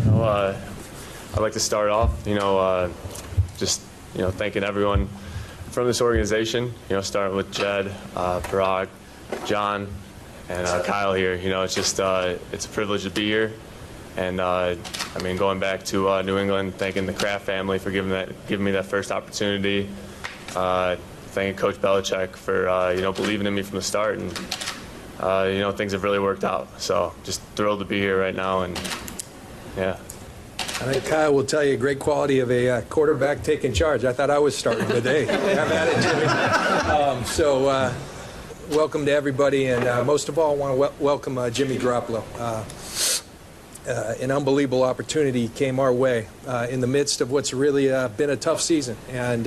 I'd like to start off, just thanking everyone from this organization. Starting with Jed, Parag, John, and Kyle here. It's just it's a privilege to be here, and going back to New England, thanking the Kraft family for giving me that first opportunity. Thanking Coach Belichick for believing in me from the start, and things have really worked out. So just thrilled to be here right now, and yeah. I think Kyle will tell you a great quality of a quarterback taking charge. I thought I was starting today. Have at it, Jimmy. Welcome to everybody, and most of all, I want to welcome Jimmy Garappolo. An unbelievable opportunity came our way in the midst of what's really been a tough season. And,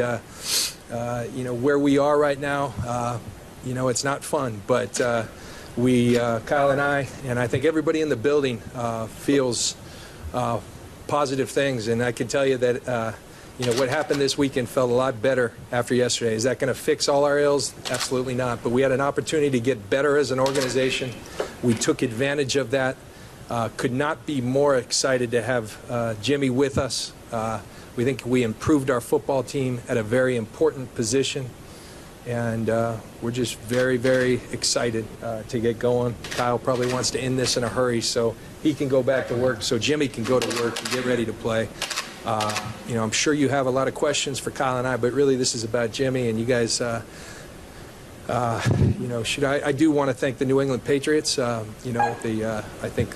where we are right now, it's not fun. But Kyle and I think everybody in the building feels positive things, and I can tell you that what happened this weekend felt a lot better after yesterday. Is that going to fix all our ills? Absolutely not. But we had an opportunity to get better as an organization. We took advantage of that. Could not be more excited to have Jimmy with us. We think we improved our football team at a very important position, and we're just very, very excited to get going. Kyle probably wants to end this in a hurry so he can go back to work, so Jimmy can go to work and get ready to play. I'm sure you have a lot of questions for Kyle and I, but really this is about Jimmy, and you guys, I do want to thank the New England Patriots. I think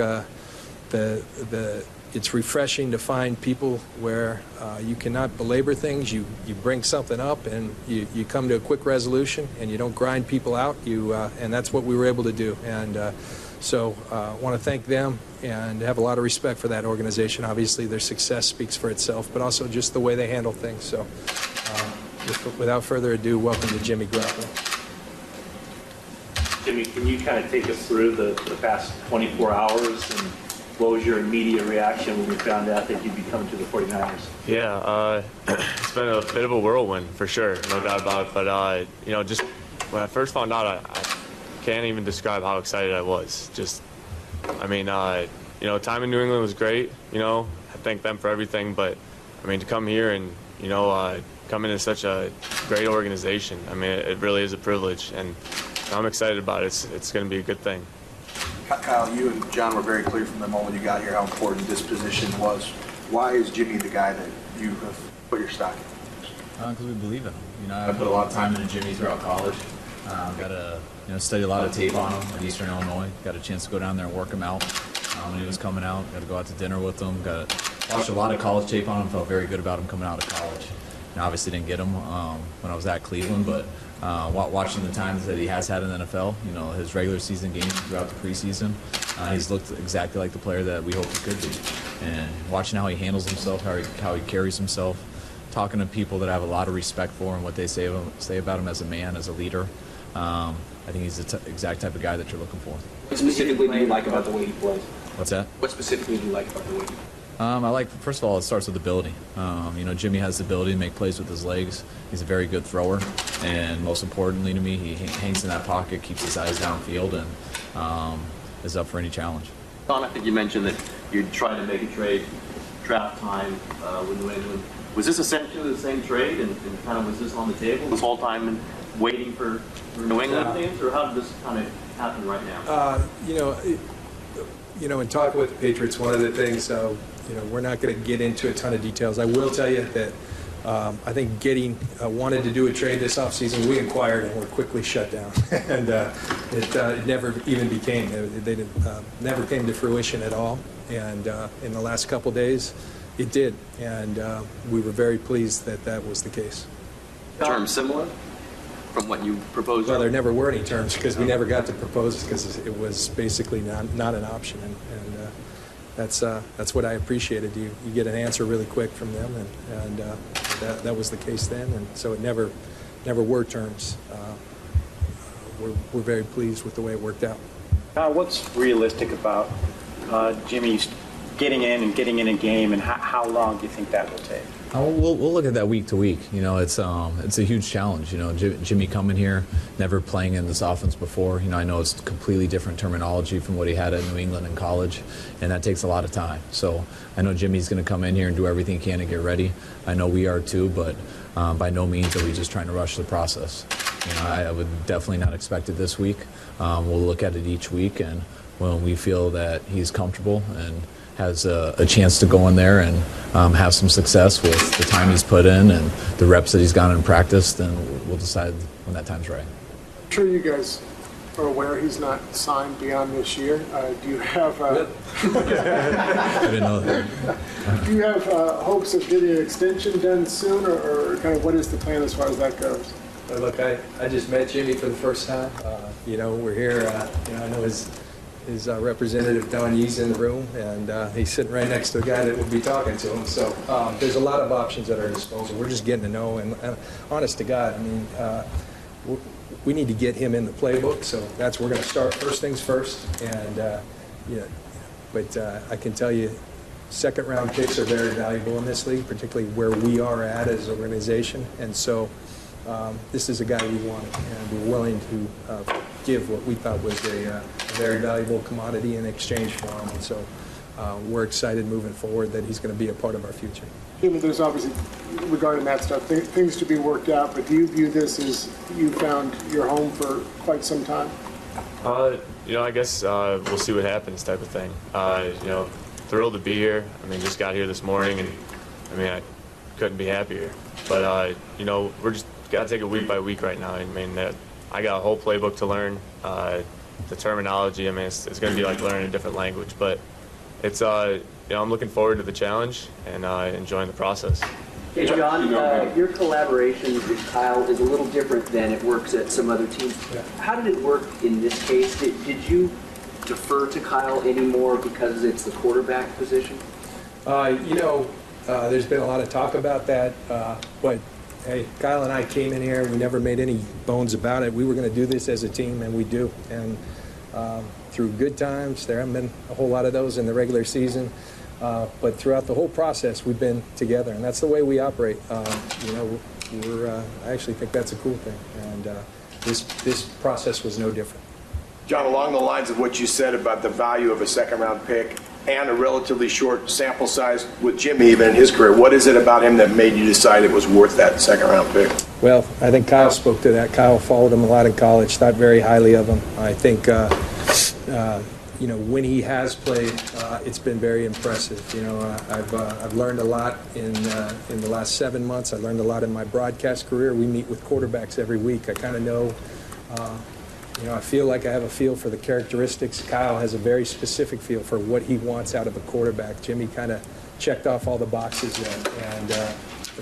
it's refreshing to find people where you cannot belabor things. You bring something up and you come to a quick resolution, and you don't grind people out. And that's what we were able to do. And so I want to thank them and have a lot of respect for that organization. Obviously, their success speaks for itself, but also just the way they handle things. So without further ado, welcome to Jimmy Garoppolo. Jimmy, can you kind of take us through the past 24 hours, and what was your immediate reaction when you found out that you'd be coming to the 49ers? Yeah, it's been a bit of a whirlwind for sure, no doubt about it. But just when I first found out, I can't even describe how excited I was. Time in New England was great. I thank them for everything. But to come here and come into such a great organization, it really is a privilege, and I'm excited about it. It's going to be a good thing. Kyle, you and John were very clear from the moment you got here how important this position was. Why is Jimmy the guy that you have put your stock in? Because we believe in him. I put a lot of time into Jimmy throughout college. Got to study a lot of tape on him at Eastern Illinois. Got a chance to go down there and work him out when he was coming out. Got to go out to dinner with him. Got to watch a lot of college tape on him. Felt very good about him coming out of college. Obviously didn't get him when I was at Cleveland, but watching the times that he has had in the NFL, his regular season games throughout the preseason, he's looked exactly like the player that we hope he could be. And watching how he handles himself, how he carries himself, talking to people that I have a lot of respect for and what they say about him as a man, as a leader, I think he's the exact type of guy that you're looking for. What specifically do you like about the way he plays? What's that? What specifically do you like about the way he plays? I like, first of all, it starts with ability. Jimmy has the ability to make plays with his legs. He's a very good thrower, and most importantly to me, he hangs in that pocket, keeps his eyes downfield, and is up for any challenge. Don, I think you mentioned that you're trying to make a trade draft time with New England. Was this essentially the same trade, and kind of was this on the table this whole time and waiting for New England teams, or how did this kind of happen right now? In talking with the Patriots, one of the things, we're not going to get into a ton of details. I will tell you that I think wanted to do a trade this offseason. We inquired and were quickly shut down, and it never even became. They never came to fruition at all. And in the last couple days, it did, and we were very pleased that that was the case. Terms similar from what you proposed? Well, there never were any terms because we never got to propose because it was basically not an option, and that's what I appreciated. You get an answer really quick from them, and that was the case then, and so it never were terms. We're very pleased with the way it worked out. What's realistic about Jimmy's getting in a game, and how long do you think that will take? We'll look at that week to week. You know, it's a huge challenge. You know, Jimmy coming here, never playing in this offense before. You know, I know it's completely different terminology from what he had at New England in college, and that takes a lot of time. So I know Jimmy's going to come in here and do everything he can to get ready. I know we are too, but by no means are we just trying to rush the process. You know, I would definitely not expect it this week. We'll look at it each week, and when we feel that he's comfortable and has a chance to go in there and have some success with the time he's put in and the reps that he's gotten in practice, then we'll decide when that time's right. I'm sure you guys are aware he's not signed beyond this year. Do you have I didn't know that. do you have hopes of getting an extension done soon, or kind of what is the plan as far as that goes? Look, I just met Jimmy for the first time. You know, we're here. You know, I know his representative Don Yee's in the room, and he's sitting right next to the guy that will be talking to him. So there's a lot of options at our disposal. We're just getting to know, and honest to God, I mean, we need to get him in the playbook. So that's we're going to start first things first, and you know, but I can tell you, second-round picks are very valuable in this league, particularly where we are at as an organization, and so. This is a guy we wanted, and we're willing to give what we thought was a very valuable commodity in exchange for him. And so we're excited moving forward that he's going to be a part of our future. Jimmy, there's obviously, regarding that stuff, things to be worked out, but do you view this as you found your home for quite some time? You know, I guess we'll see what happens type of thing. You know, thrilled to be here. I mean, just got here this morning, and I mean, I couldn't be happier. But, you know, we're just got to take it week by week right now. I mean, I got a whole playbook to learn. The terminology, I mean, it's going to be like learning a different language. But it's, you know, I'm looking forward to the challenge and enjoying the process. Hey, John, your collaboration with Kyle is a little different than it works at some other teams. Yeah. How did it work in this case? Did you defer to Kyle anymore because it's the quarterback position? You know, there's been a lot of talk about that, but hey, Kyle and I came in here, we never made any bones about it. We were going to do this as a team, and we do. And through good times, there haven't been a whole lot of those in the regular season, but throughout the whole process, we've been together, and that's the way we operate. You know, I actually think that's a cool thing, and this process was no different. John, along the lines of what you said about the value of a second-round pick and a relatively short sample size with Jimmy, even in his career, what is it about him that made you decide it was worth that second-round pick? Well, I think Kyle spoke to that. Kyle followed him a lot in college, thought very highly of him. I think, you know, when he has played, it's been very impressive. You know, I've learned a lot in the last 7 months. I learned a lot in my broadcast career. We meet with quarterbacks every week. I kind of know. You know, I feel like I have a feel for the characteristics. Kyle has a very specific feel for what he wants out of a quarterback. Jimmy kind of checked off all the boxes there, and the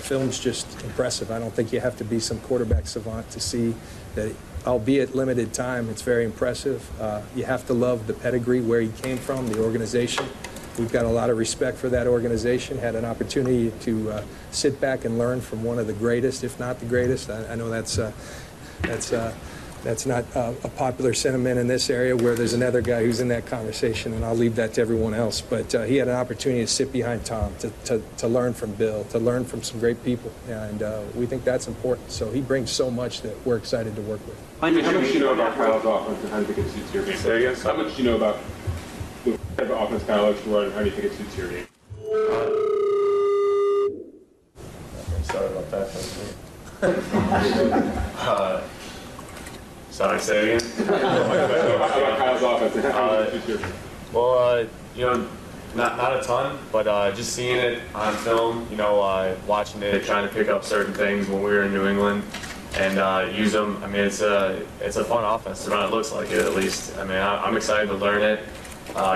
film's just impressive. I don't think you have to be some quarterback savant to see that, albeit limited time, it's very impressive. You have to love the pedigree, where he came from, the organization. We've got a lot of respect for that organization, had an opportunity to sit back and learn from one of the greatest, if not the greatest. I know that's not a popular sentiment in this area, where there's another guy who's in that conversation, and I'll leave that to everyone else. But he had an opportunity to sit behind Tom, to learn from Bill, to learn from some great people, and we think that's important. So he brings so much that we're excited to work with. How much do you know about Kyle's offense, and how do you think it suits your game? Say again? How much do you know about the type of offense Kyle likes to run, and how do you think it suits your game? Sorry about that. Sorry, say it again. About Kyle's offense and how it suits your game. Well, you know, not a ton, but just seeing it on film, you know, watching it, trying to pick up certain things when we were in New England and use them. I mean, it's a fun offense to run. It looks like it, at least. I mean, I'm excited to learn it,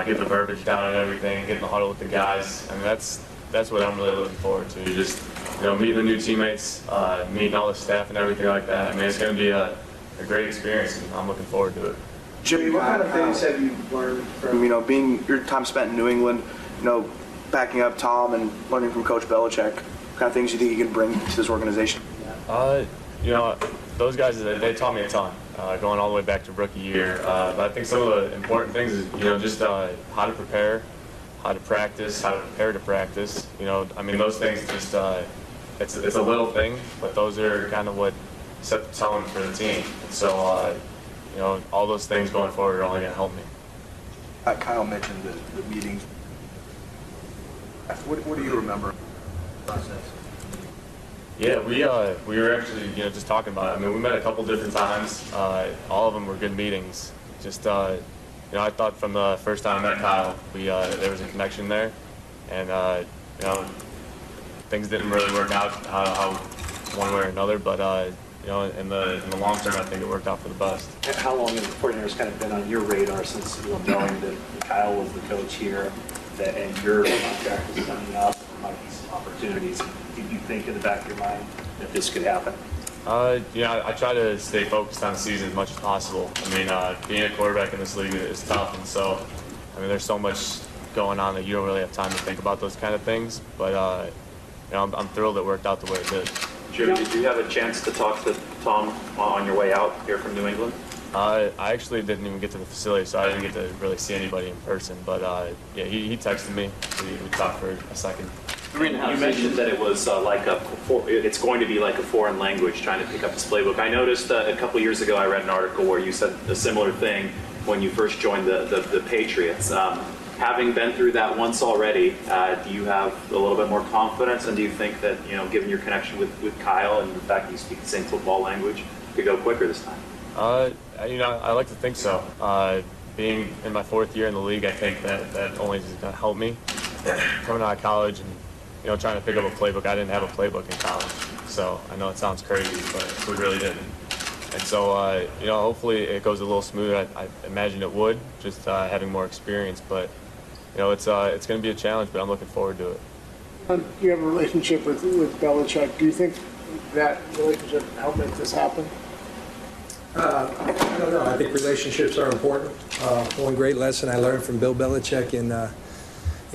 get the verbiage down and everything, get in the huddle with the guys. I mean, that's what I'm really looking forward to. Just, you know, meeting the new teammates, meeting all the staff and everything like that. I mean, it's going to be a great experience, and I'm looking forward to it. Jimmy, what kind of things have you learned from, you know, being your time spent in New England, you know, backing up Tom and learning from Coach Belichick? What kind of things do you think you can bring to this organization? You know, those guys, they taught me a ton, going all the way back to rookie year. But I think some of the important things is, you know, just how to prepare, how to practice, how to prepare to practice. You know, I mean, those things just, it's a little thing, but those are kind of what set the tone for the team. So, you know, all those things going forward are only going to help me. Kyle mentioned the meetings. What do you remember? Process. Yeah, we were actually, you know, just talking about it. I mean, we met a couple different times. All of them were good meetings. Just, you know, I thought from the first time I met Kyle, there was a connection there, and you know, things didn't really work out how one way or another, but you know, in the long term, I think it worked out for the best. How long have the 49ers kind of been on your radar since, you know, knowing that Kyle was the coach here, and your contract was coming up, there might be some opportunities? Did you think in the back of your mind that this could happen? Yeah, I try to stay focused on the season as much as possible. I mean, being a quarterback in this league is tough, and so, I mean, there's so much going on that you don't really have time to think about those kind of things. But you know, I'm thrilled it worked out the way it did. Jimmy, did you have a chance to talk to Tom on your way out here from New England? I actually didn't even get to the facility, so I didn't get to really see anybody in person. But yeah, he texted me. We talked for a second. You mentioned that it was it's going to be like a foreign language trying to pick up this playbook. I noticed a couple years ago I read an article where you said a similar thing when you first joined the Patriots. Having been through that once already, do you have a little bit more confidence, and do you think that, you know, given your connection with Kyle and the fact that you speak the same football language, could go quicker this time? You know, I like to think so. Being in my 4th year in the league, I think that only is going to help me. Coming out of college and, you know, trying to pick up a playbook. I didn't have a playbook in college, so I know it sounds crazy, but we really didn't. And so, you know, hopefully it goes a little smoother. I imagine it would, just having more experience. But, you know, it's going to be a challenge, but I'm looking forward to it. You have a relationship with Belichick. Do you think that relationship helped make this happen? I don't know. I think relationships are important. One great lesson I learned from Bill Belichick in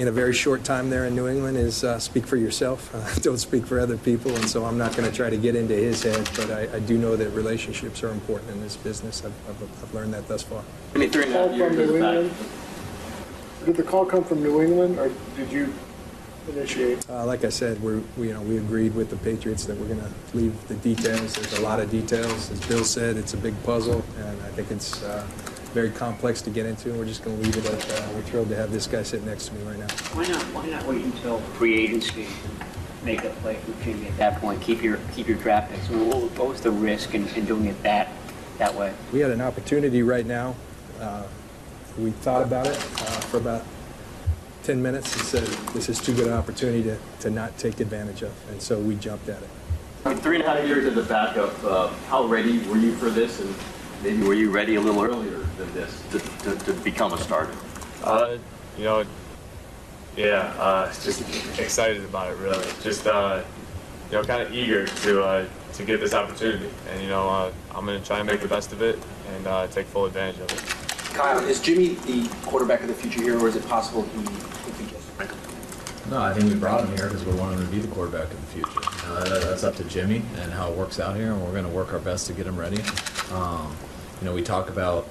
a very short time there in New England is speak for yourself. Don't speak for other people. And so I'm not going to try to get into his head, but I do know that relationships are important in this business. I've learned that thus far. Did the call come from New England, or did you initiate? Like I said, we agreed with the Patriots that we're going to leave the details. There's a lot of details. As Bill said, it's a big puzzle, and I think it's very complex to get into. We're just going to leave it at we're thrilled to have this guy sitting next to me right now. Why not wait until free agency to make a play for Jimmy at that point? Keep your draft picks. I mean, what was the risk in doing it that way? We had an opportunity right now. We thought about it for about 10 minutes and said, this is too good an opportunity to not take advantage of, and so we jumped at it. I mean, 3.5 years as a backup, how ready were you for this, and maybe were you ready a little earlier than this to become a starter? You know, yeah, just excited about it, really. Just, you know, kind of eager to get this opportunity, and, you know, I'm going to try and make the best of it and take full advantage of it. Kyle, is Jimmy the quarterback of the future here, or is it possible he gets Franklin? No, I think we brought him here because we want him to be the quarterback in the future. You know, that's up to Jimmy and how it works out here, and we're going to work our best to get him ready. You know, we talk about,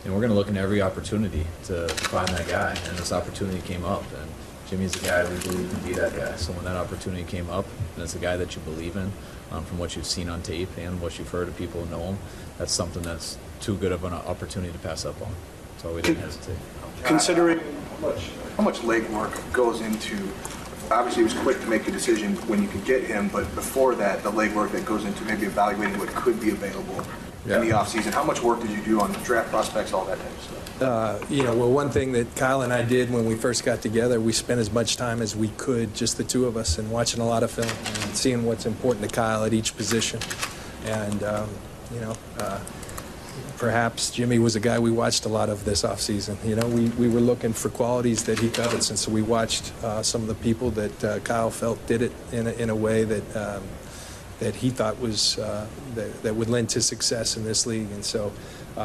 you know, we're going to look in every opportunity to find that guy, and this opportunity came up, and Jimmy's the guy we believe can be that guy. So when that opportunity came up, and it's a guy that you believe in, from what you've seen on tape and what you've heard of people who know him, that's something that's too good of an opportunity to pass up on. So we didn't hesitate. Considering how much legwork goes into, obviously it was quick to make a decision when you could get him, but before that, the legwork that goes into maybe evaluating what could be available in the offseason. How much work did you do on draft prospects, all that type of stuff? You know, well, one thing that Kyle and I did when we first got together, we spent as much time as we could, just the two of us, and watching a lot of film and seeing what's important to Kyle at each position. And, you know, perhaps Jimmy was a guy we watched a lot of this offseason. You know, we were looking for qualities that he covets, and so we watched some of the people that Kyle felt did it in a way that that he thought was that would lend to success in this league. And so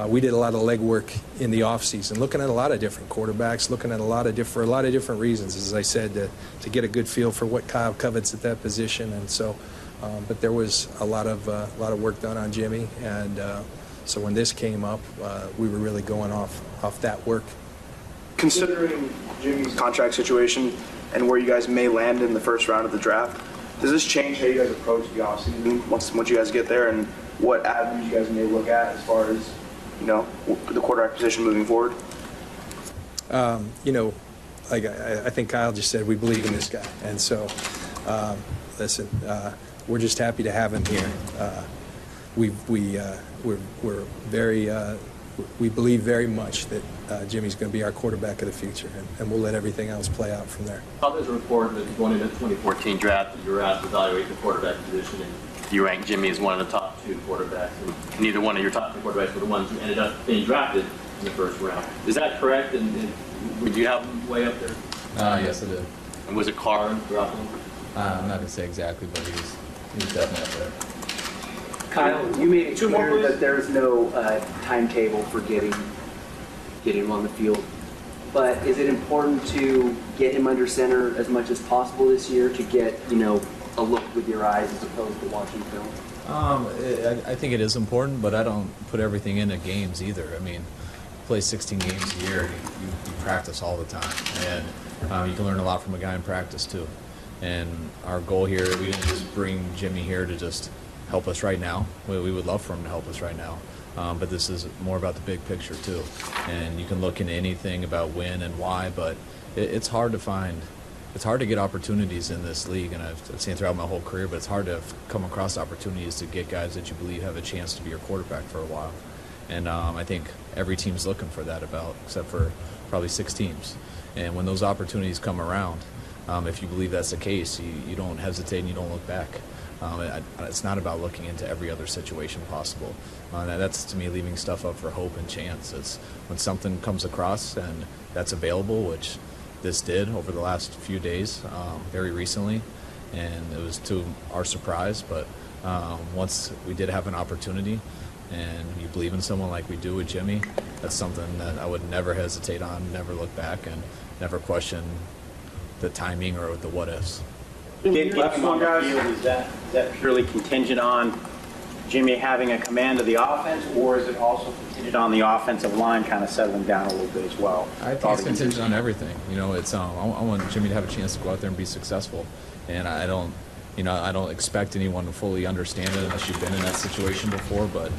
we did a lot of legwork in the offseason, looking at a lot of different quarterbacks, looking at a lot of different reasons, as I said, to get a good feel for what Kyle covets at that position. And so, but there was a lot of work done on Jimmy, and so when this came up, we were really going off that work. Considering Jimmy's contract situation and where you guys may land in the first round of the draft, does this change how you guys approach the offseason once you guys get there, and what avenues you guys may look at as far as, you know, the quarterback position moving forward? You know, like I think Kyle just said, we believe in this guy. And so, listen, we're just happy to have him here. We're very, we believe very much that Jimmy's going to be our quarterback of the future, and we'll let everything else play out from there. There's a report that going into the 2014 draft, you were asked to evaluate the quarterback position, and you ranked Jimmy as one of the top 2 quarterbacks. And neither one of your top 2 quarterbacks were the ones who ended up being drafted in the first round. Is that correct? And would you have him way up there? Yes, I did. And was it Carr and Garoppolo? I'm not going to say exactly, but he was definitely up there. Kyle, you made it clear that there's no timetable for getting him on the field. But is it important to get him under center as much as possible this year to get, you know, a look with your eyes as opposed to watching film? I think it is important, but I don't put everything into games either. I mean, play 16 games a year, you practice all the time, and you can learn a lot from a guy in practice too. And our goal here, we didn't just bring Jimmy here to just help us right now. We would love for him to help us right now, but this is more about the big picture too. And you can look into anything about when and why, but it's hard to find. It's hard to get opportunities in this league, and I've seen it throughout my whole career, but it's hard to come across opportunities to get guys that you believe have a chance to be your quarterback for a while. And I think every team's looking for that, except for probably 6 teams. And when those opportunities come around, if you believe that's the case, you don't hesitate and you don't look back. It's not about looking into every other situation possible. That's, to me, leaving stuff up for hope and chance. It's when something comes across and that's available, which this did over the last few days, very recently, and it was to our surprise, but once we did have an opportunity and you believe in someone like we do with Jimmy, that's something that I would never hesitate on, never look back, and never question the timing or the what-ifs. Getting him on the field, is that purely contingent on Jimmy having a command of the offense, or is it also contingent on the offensive line kind of settling down a little bit as well? I think it's contingent on everything. You know, it's I want Jimmy to have a chance to go out there and be successful, and I don't expect anyone to fully understand it unless you've been in that situation before. But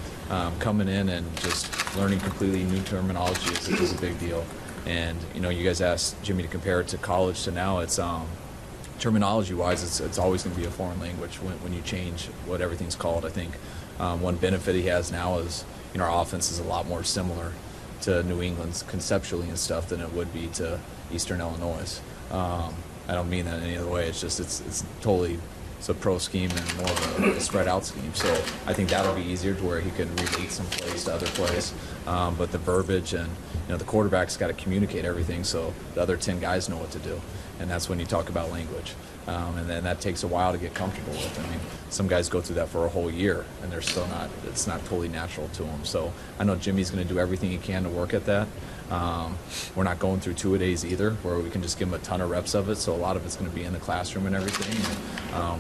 coming in and just learning completely new terminology is a big deal. And you know, you guys asked Jimmy to compare it to college to now. It's terminology-wise, it's always going to be a foreign language when you change what everything's called. I think one benefit he has now is, you know, our offense is a lot more similar to New England's conceptually and stuff than it would be to Eastern Illinois. I don't mean that in any other way. It's just it's totally. It's a pro scheme and more of a spread out scheme. So I think that'll be easier to where he can relate some plays to other plays. But the verbiage and, you know, the quarterback's got to communicate everything so the other 10 guys know what to do. And that's when you talk about language. And then that takes a while to get comfortable with. I mean, some guys go through that for a whole year and they're still not, it's not totally natural to them. So I know Jimmy's going to do everything he can to work at that. We're not going through 2-a-days either, where we can just give him a ton of reps of it. So a lot of it's going to be in the classroom and everything. And,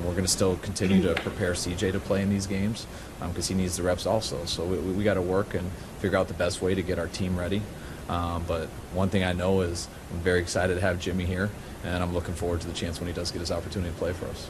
we're going to still continue to prepare CJ to play in these games because he needs the reps also. So we got to work and figure out the best way to get our team ready. But one thing I know is I'm very excited to have Jimmy here, and I'm looking forward to the chance when he does get his opportunity to play for us.